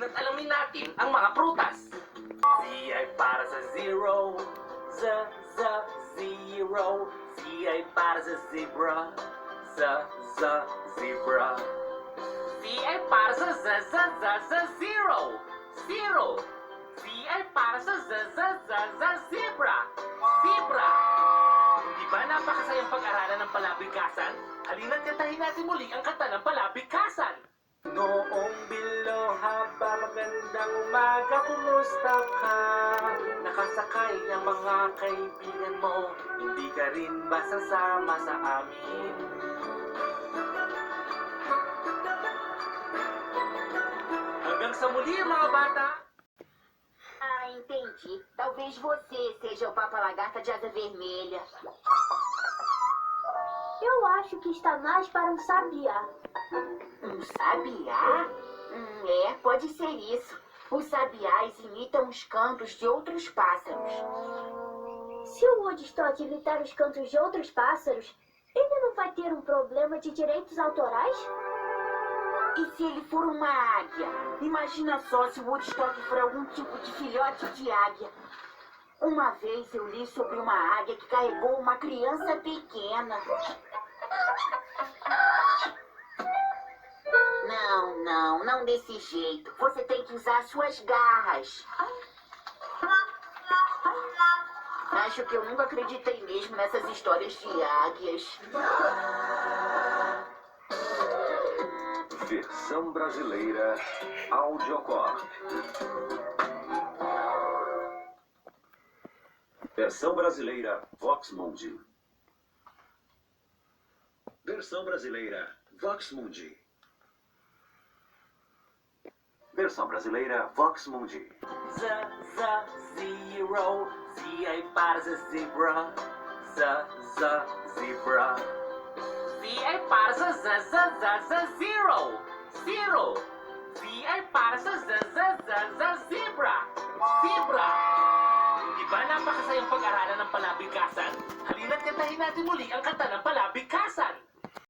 natin at alamin natin ang mga prutas. Z ay para sa zero, zero. Z ay para sa zebra, zebra. Z ay para sa zero, Z ay para sa zebra, zebra. Di ba napakasayang pag-aralan ng palabigkasan? Halina't kantahin natin muli ang kanta ng palabigkasan. Noong bilo haba, magandang umaga, kumusta ka? Nakasakay ang mga kaibigan mo, hindi ka rin ba sasama sa amin? Hanggang sa muli, mga bata! Ah, entendi. Talvez você seja o Papa Lagarta de asa vermelha. Eu acho que está mais para um sabiá. Um sabiá? Pode ser isso. Os sabiás imitam os cantos de outros pássaros. Se o Woodstock imitar os cantos de outros pássaros, ele não vai ter um problema de direitos autorais? E se ele for uma águia? Imagina só se o Woodstock for algum tipo de filhote de águia. Uma vez eu li sobre uma águia que carregou uma criança pequena. Não desse jeito. Você tem que usar suas garras. Acho que eu nunca acreditei mesmo nessas histórias de águias. Versão brasileira Audiocorp. Versão brasileira Vox Mundi. Versão brasileira Vox Mundi. Versão brasileira Vox Mundi. Zero. Z ay para sa zebra, zebra. Z ay para sa zero, Z ay para sa zebra, zebra. Di ba napakasayang pag-aralan ng palabigkasan? Halina't kantahin natin muli ang kanta ng palabigkasan.